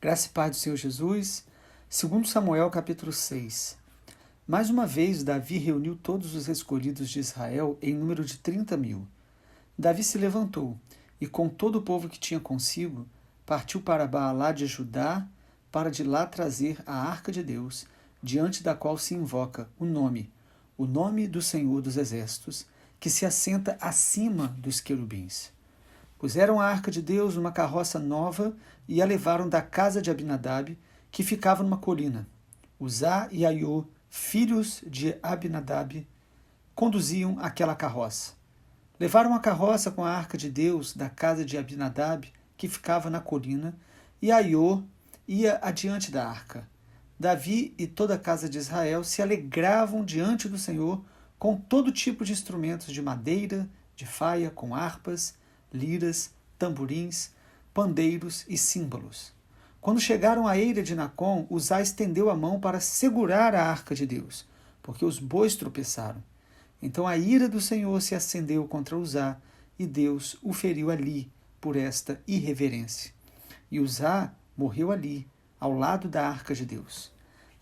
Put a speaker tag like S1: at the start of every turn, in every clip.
S1: Graça e paz do Senhor Jesus. Segundo Samuel, capítulo 6. Mais uma vez, Davi reuniu todos os escolhidos de Israel em número de 30.000. Davi se levantou e, com todo o povo que tinha consigo, partiu para Baalá de Judá, para de lá trazer a arca de Deus, diante da qual se invoca o nome do Senhor dos Exércitos, que se assenta acima dos querubins. Puseram a arca de Deus numa carroça nova e a levaram da casa de Abinadab, que ficava numa colina. Uzá e Aiô, filhos de Abinadab, conduziam aquela carroça. Levaram a carroça com a arca de Deus da casa de Abinadab, que ficava na colina, e Aiô ia adiante da arca. Davi e toda a casa de Israel se alegravam diante do Senhor com todo tipo de instrumentos de madeira, de faia, com harpas, liras, tamborins, pandeiros e símbolos. Quando chegaram à eira de Nacon, Uzá estendeu a mão para segurar a arca de Deus, porque os bois tropeçaram. Então a ira do Senhor se acendeu contra Uzá, e Deus o feriu ali por esta irreverência. E Uzá morreu ali, ao lado da arca de Deus.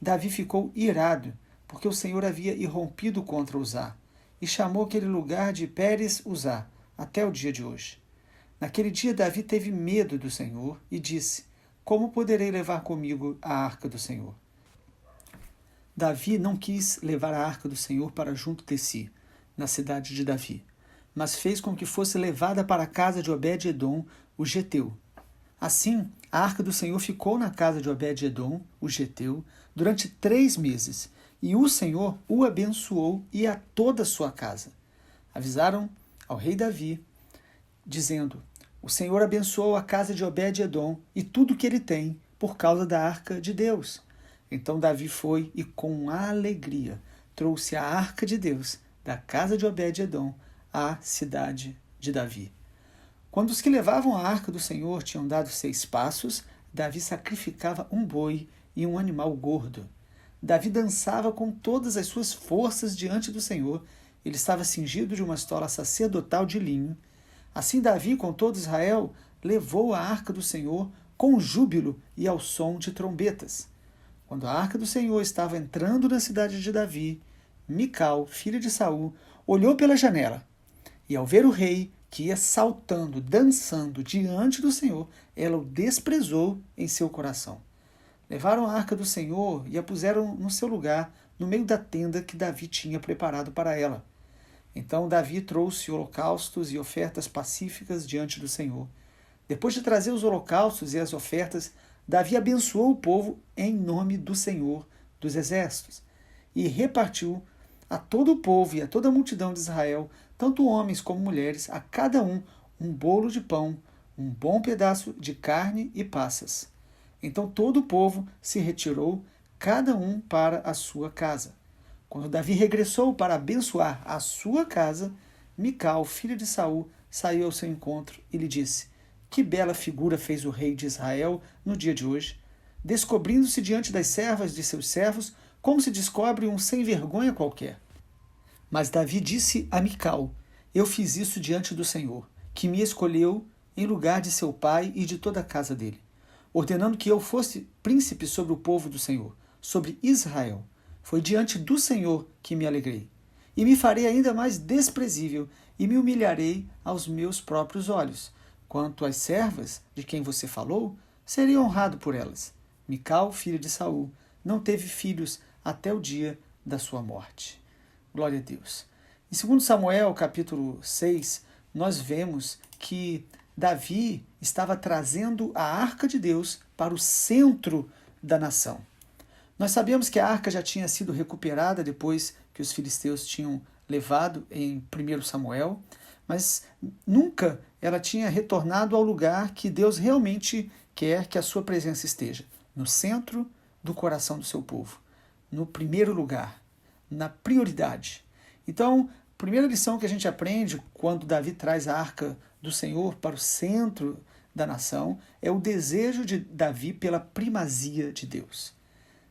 S1: Davi ficou irado, porque o Senhor havia irrompido contra Uzá, e chamou aquele lugar de Pérez Uzá, até o dia de hoje. Naquele dia Davi teve medo do Senhor e disse: como poderei levar comigo a arca do Senhor? Davi não quis levar a arca do Senhor para junto de si, na cidade de Davi, mas fez com que fosse levada para a casa de Obed-edom, o geteu. Assim, a arca do Senhor ficou na casa de Obed-edom, o geteu, durante 3 meses, e o Senhor o abençoou e a toda a sua casa. Avisaram ao rei Davi, dizendo: o Senhor abençoou a casa de Obed-edom e tudo que ele tem, por causa da arca de Deus. Então Davi foi e com alegria trouxe a arca de Deus da casa de Obed-edom à cidade de Davi. Quando os que levavam a arca do Senhor tinham dado 6 passos, Davi sacrificava um boi e um animal gordo. Davi dançava com todas as suas forças diante do Senhor. Ele estava cingido de uma estola sacerdotal de linho. Assim Davi, com todo Israel, levou a arca do Senhor com júbilo e ao som de trombetas. Quando a arca do Senhor estava entrando na cidade de Davi, Mical, filha de Saul, olhou pela janela, e ao ver o rei, que ia saltando, dançando diante do Senhor, ela o desprezou em seu coração. Levaram a arca do Senhor e a puseram no seu lugar, no meio da tenda que Davi tinha preparado para ela. Então Davi trouxe holocaustos e ofertas pacíficas diante do Senhor. Depois de trazer os holocaustos e as ofertas, Davi abençoou o povo em nome do Senhor dos Exércitos e repartiu a todo o povo e a toda a multidão de Israel, tanto homens como mulheres, a cada um bolo de pão, um bom pedaço de carne e passas. Então todo o povo se retirou, cada um para a sua casa. Quando Davi regressou para abençoar a sua casa, Mical, filha de Saul, saiu ao seu encontro e lhe disse: que bela figura fez o rei de Israel no dia de hoje, descobrindo-se diante das servas de seus servos, como se descobre um sem-vergonha qualquer. Mas Davi disse a Mical: eu fiz isso diante do Senhor, que me escolheu em lugar de seu pai e de toda a casa dele, ordenando que eu fosse príncipe sobre o povo do Senhor, sobre Israel. Foi diante do Senhor que me alegrei. E me farei ainda mais desprezível e me humilharei aos meus próprios olhos. Quanto às servas de quem você falou, serei honrado por elas. Mical, filha de Saul, não teve filhos até o dia da sua morte. Glória a Deus. Em 2 Samuel, capítulo 6, nós vemos que Davi estava trazendo a arca de Deus para o centro da nação. Nós sabemos que a arca já tinha sido recuperada depois que os filisteus tinham levado em 1 Samuel, mas nunca ela tinha retornado ao lugar que Deus realmente quer que a sua presença esteja, no centro do coração do seu povo, no primeiro lugar, na prioridade. Então, a primeira lição que a gente aprende quando Davi traz a arca do Senhor para o centro da nação é o desejo de Davi pela primazia de Deus.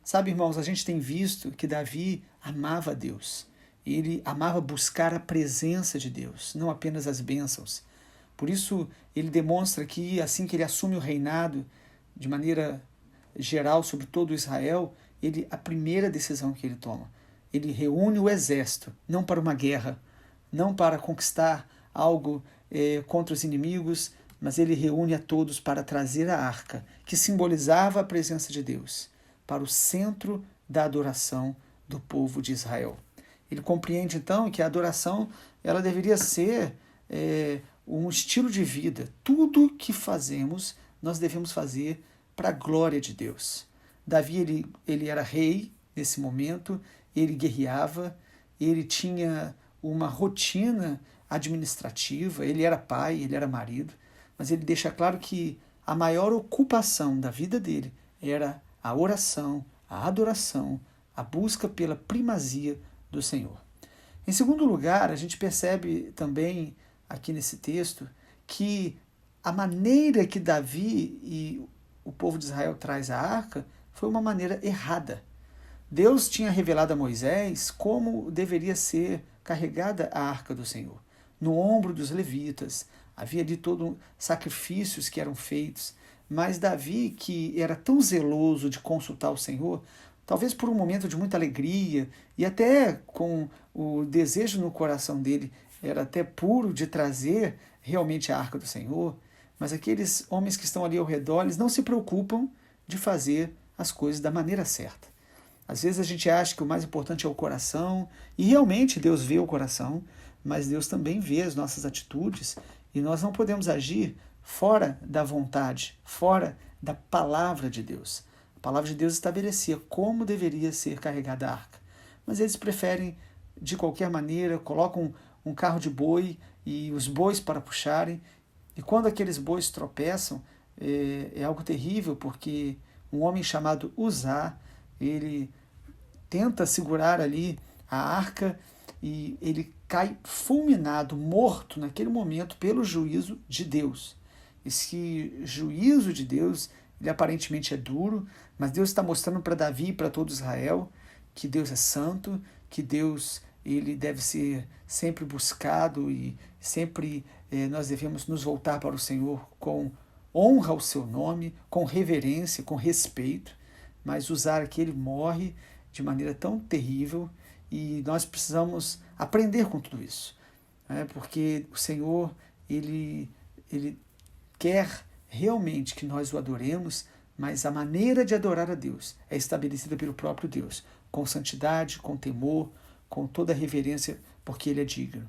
S1: Sabe, irmãos, a gente tem visto que Davi amava a Deus. Ele amava buscar a presença de Deus, não apenas as bênçãos. Por isso, ele demonstra que, assim que ele assume o reinado de maneira geral sobre todo Israel, a primeira decisão que ele toma, ele reúne o exército, não para uma guerra, não para conquistar algo contra os inimigos, mas ele reúne a todos para trazer a arca, que simbolizava a presença de Deus, para o centro da adoração do povo de Israel. Ele compreende então que a adoração ela deveria ser um estilo de vida. Tudo que fazemos, nós devemos fazer para a glória de Deus. Davi ele era rei nesse momento, ele guerreava, ele tinha uma rotina administrativa, ele era pai, ele era marido, mas ele deixa claro que a maior ocupação da vida dele era a oração, a adoração, a busca pela primazia do Senhor. Em segundo lugar, a gente percebe também aqui nesse texto que a maneira que Davi e o povo de Israel traz a arca foi uma maneira errada. Deus tinha revelado a Moisés como deveria ser carregada a arca do Senhor. No ombro dos levitas, havia ali todos sacrifícios que eram feitos, mas Davi, que era tão zeloso de consultar o Senhor, talvez por um momento de muita alegria e até com o desejo no coração dele, era até puro de trazer realmente a arca do Senhor, mas aqueles homens que estão ali ao redor, eles não se preocupam de fazer as coisas da maneira certa. Às vezes a gente acha que o mais importante é o coração, e realmente Deus vê o coração, mas Deus também vê as nossas atitudes, e nós não podemos agir fora da vontade, fora da palavra de Deus. A palavra de Deus estabelecia como deveria ser carregada a arca, mas eles preferem, de qualquer maneira, colocam um carro de boi e os bois para puxarem, e quando aqueles bois tropeçam, é algo terrível, porque um homem chamado Uzá, ele tenta segurar ali a arca e ele cai fulminado, morto naquele momento pelo juízo de Deus. Esse juízo de Deus, ele aparentemente é duro, mas Deus está mostrando para Davi e para todo Israel que Deus é santo, que Deus ele deve ser sempre buscado e sempre nós devemos nos voltar para o Senhor com honra ao seu nome, com reverência, com respeito, mas usar que ele morre de maneira tão terrível e nós precisamos aprender com tudo isso, né? Porque o Senhor ele quer realmente que nós o adoremos, mas a maneira de adorar a Deus é estabelecida pelo próprio Deus, com santidade, com temor, com toda a reverência, porque ele é digno.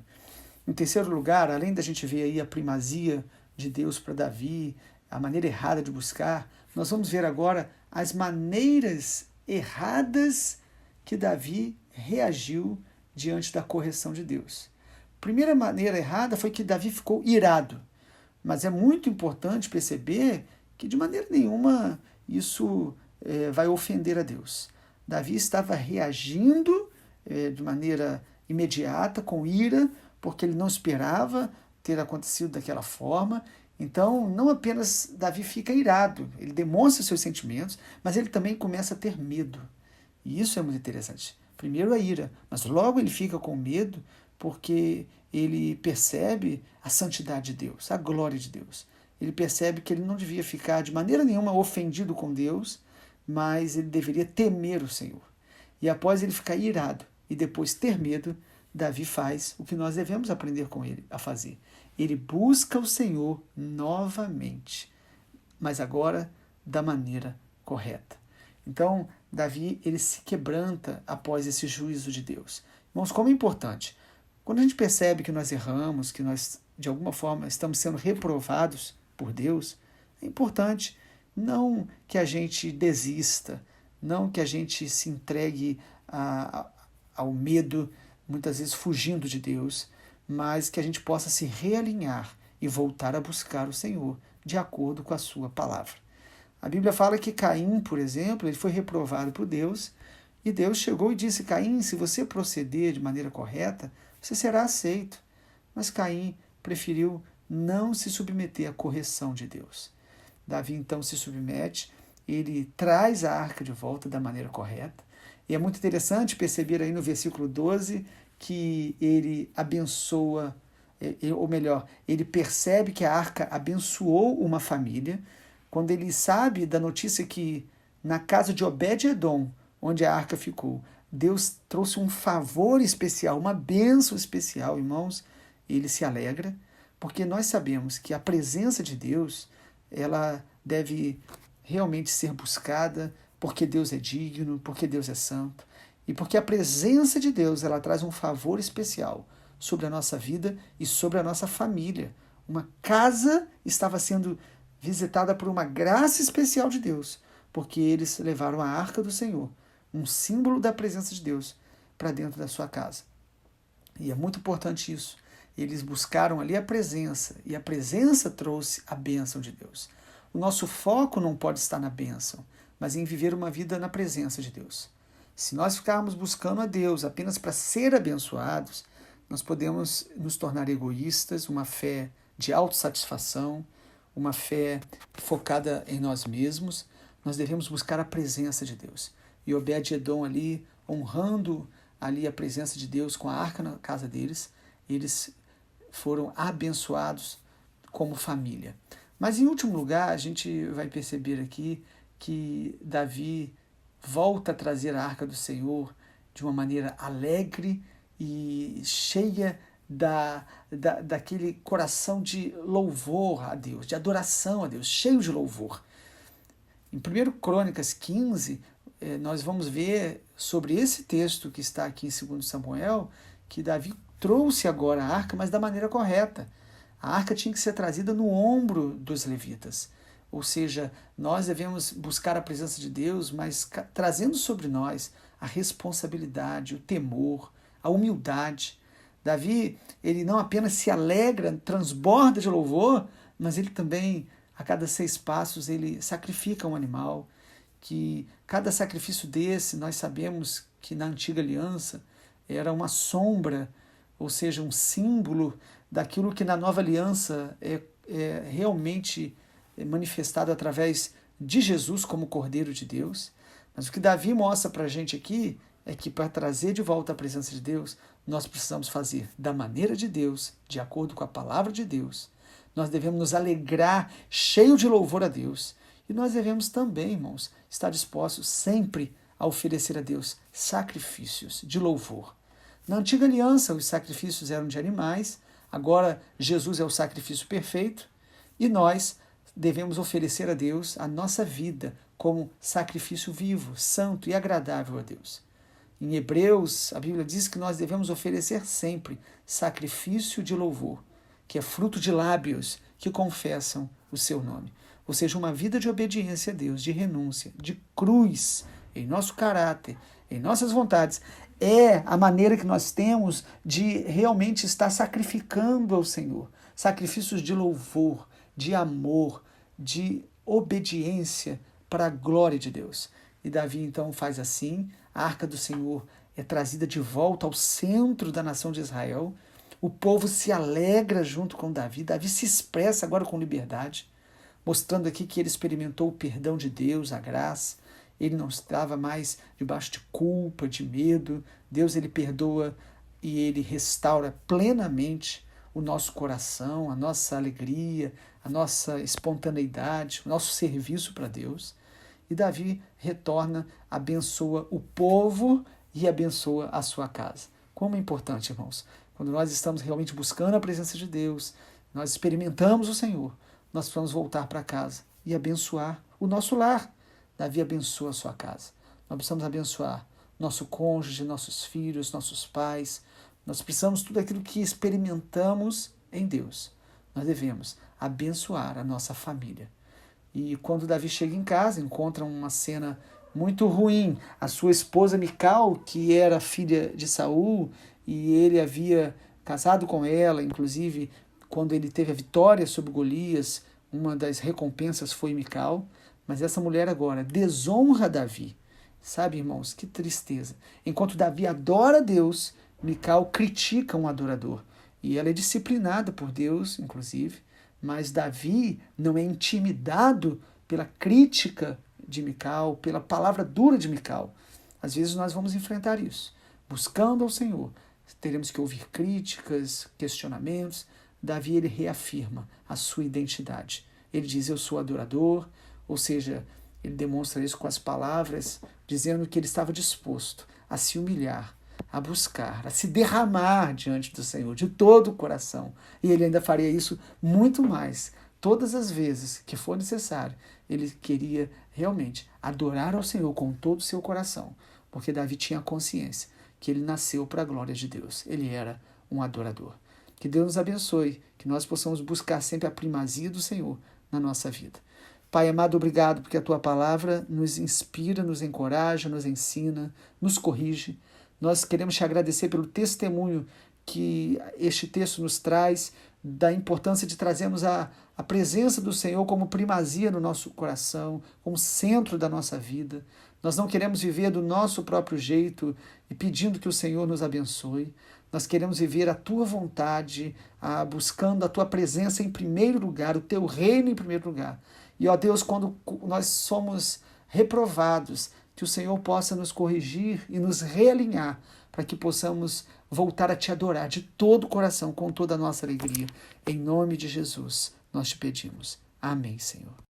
S1: Em terceiro lugar, além da gente ver aí a primazia de Deus para Davi, a maneira errada de buscar, nós vamos ver agora as maneiras erradas que Davi reagiu diante da correção de Deus. A primeira maneira errada foi que Davi ficou irado, mas é muito importante perceber que de maneira nenhuma isso vai ofender a Deus. Davi estava reagindo de maneira imediata, com ira, porque ele não esperava ter acontecido daquela forma. Então, não apenas Davi fica irado, ele demonstra seus sentimentos, mas ele também começa a ter medo. E isso é muito interessante. Primeiro a ira, mas logo ele fica com medo porque ele percebe a santidade de Deus, a glória de Deus. Ele percebe que ele não devia ficar de maneira nenhuma ofendido com Deus, mas ele deveria temer o Senhor. E após ele ficar irado e depois ter medo, Davi faz o que nós devemos aprender com ele a fazer. Ele busca o Senhor novamente, mas agora da maneira correta. Então, Davi ele se quebranta após esse juízo de Deus. Irmãos, como é importante. Quando a gente percebe que nós erramos, que nós, de alguma forma, estamos sendo reprovados por Deus, é importante não que a gente desista, não que a gente se entregue ao medo, muitas vezes fugindo de Deus, mas que a gente possa se realinhar e voltar a buscar o Senhor, de acordo com a sua palavra. A Bíblia fala que Caim, por exemplo, ele foi reprovado por Deus, e Deus chegou e disse: Caim, se você proceder de maneira correta, você será aceito. Mas Caim preferiu não se submeter à correção de Deus. Davi então se submete, ele traz a arca de volta da maneira correta, e é muito interessante perceber aí no versículo 12 que ele abençoa, ou melhor, ele percebe que a arca abençoou uma família, quando ele sabe da notícia que na casa de Obed-edom, onde a arca ficou, Deus trouxe um favor especial, uma bênção especial, irmãos. Ele se alegra, porque nós sabemos que a presença de Deus, ela deve realmente ser buscada, porque Deus é digno, porque Deus é santo, e porque a presença de Deus, ela traz um favor especial sobre a nossa vida e sobre a nossa família. Uma casa estava sendo visitada por uma graça especial de Deus, porque eles levaram a arca do Senhor, um símbolo da presença de Deus, para dentro da sua casa. E é muito importante isso. Eles buscaram ali a presença, e a presença trouxe a bênção de Deus. O nosso foco não pode estar na bênção, mas em viver uma vida na presença de Deus. Se nós ficarmos buscando a Deus apenas para ser abençoados, nós podemos nos tornar egoístas, uma fé de autossatisfação, uma fé focada em nós mesmos. Nós devemos buscar a presença de Deus. E Obed-edom ali, honrando ali a presença de Deus com a arca na casa deles, eles foram abençoados como família. Mas em último lugar, a gente vai perceber aqui que Davi volta a trazer a arca do Senhor de uma maneira alegre e cheia daquele coração de louvor a Deus, de adoração a Deus, cheio de louvor. Em 1 Crônicas 15, nós vamos ver sobre esse texto que está aqui em 2 Samuel, que Davi trouxe agora a arca, mas da maneira correta. A arca tinha que ser trazida no ombro dos levitas. Ou seja, nós devemos buscar a presença de Deus, mas trazendo sobre nós a responsabilidade, o temor, a humildade. Davi, ele não apenas se alegra, transborda de louvor, mas ele também, a cada 6 passos, ele sacrifica um animal, que cada sacrifício desse, nós sabemos que na antiga aliança era uma sombra, ou seja, um símbolo daquilo que na nova aliança é realmente manifestado através de Jesus como Cordeiro de Deus. Mas o que Davi mostra para a gente aqui é que para trazer de volta a presença de Deus, nós precisamos fazer da maneira de Deus, de acordo com a palavra de Deus. Nós devemos nos alegrar, cheio de louvor a Deus. E nós devemos também, irmãos, estar dispostos sempre a oferecer a Deus sacrifícios de louvor. Na antiga aliança, os sacrifícios eram de animais, agora Jesus é o sacrifício perfeito, e nós devemos oferecer a Deus a nossa vida como sacrifício vivo, santo e agradável a Deus. Em Hebreus, a Bíblia diz que nós devemos oferecer sempre sacrifício de louvor, que é fruto de lábios que confessam o seu nome. Ou seja, uma vida de obediência a Deus, de renúncia, de cruz em nosso caráter, em nossas vontades, é a maneira que nós temos de realmente estar sacrificando ao Senhor. Sacrifícios de louvor, de amor, de obediência para a glória de Deus. E Davi então faz assim, a arca do Senhor é trazida de volta ao centro da nação de Israel, o povo se alegra junto com Davi, Davi se expressa agora com liberdade, mostrando aqui que ele experimentou o perdão de Deus, a graça, ele não estava mais debaixo de culpa, de medo. Deus, ele perdoa e ele restaura plenamente o nosso coração, a nossa alegria, a nossa espontaneidade, o nosso serviço para Deus. E Davi retorna, abençoa o povo e abençoa a sua casa. Como é importante, irmãos, quando nós estamos realmente buscando a presença de Deus, nós experimentamos o Senhor, nós precisamos voltar para casa e abençoar o nosso lar. Davi abençoa a sua casa. Nós precisamos abençoar nosso cônjuge, nossos filhos, nossos pais. Nós precisamos tudo aquilo que experimentamos em Deus. Nós devemos abençoar a nossa família. E quando Davi chega em casa, encontra uma cena muito ruim. A sua esposa Mical, que era filha de Saul, e ele havia casado com ela, inclusive quando ele teve a vitória sobre Golias, uma das recompensas foi Mical. Mas essa mulher agora desonra Davi. Sabe, irmãos, que tristeza. Enquanto Davi adora Deus, Mical critica um adorador. E ela é disciplinada por Deus, inclusive. Mas Davi não é intimidado pela crítica de Mical, pela palavra dura de Mical. Às vezes nós vamos enfrentar isso. Buscando ao Senhor, teremos que ouvir críticas, questionamentos. Davi, ele reafirma a sua identidade. Ele diz, eu sou adorador, ou seja, Ele demonstra isso com as palavras, dizendo que ele estava disposto a se humilhar, a buscar, a se derramar diante do Senhor de todo o coração. E ele ainda faria isso muito mais, todas as vezes que for necessário. Ele queria realmente adorar ao Senhor com todo o seu coração, porque Davi tinha consciência que ele nasceu para a glória de Deus. Ele era um adorador. Que Deus nos abençoe, que nós possamos buscar sempre a primazia do Senhor na nossa vida. Pai amado, obrigado porque a Tua palavra nos inspira, nos encoraja, nos ensina, nos corrige. Nós queremos Te agradecer pelo testemunho que este texto nos traz, da importância de trazermos a presença do Senhor como primazia no nosso coração, como centro da nossa vida. Nós não queremos viver do nosso próprio jeito e pedindo que o Senhor nos abençoe. Nós queremos viver a Tua vontade, buscando a Tua presença em primeiro lugar, o Teu reino em primeiro lugar. E, ó Deus, quando nós somos reprovados, que o Senhor possa nos corrigir e nos realinhar para que possamos voltar a Te adorar de todo o coração, com toda a nossa alegria. Em nome de Jesus, nós Te pedimos. Amém, Senhor.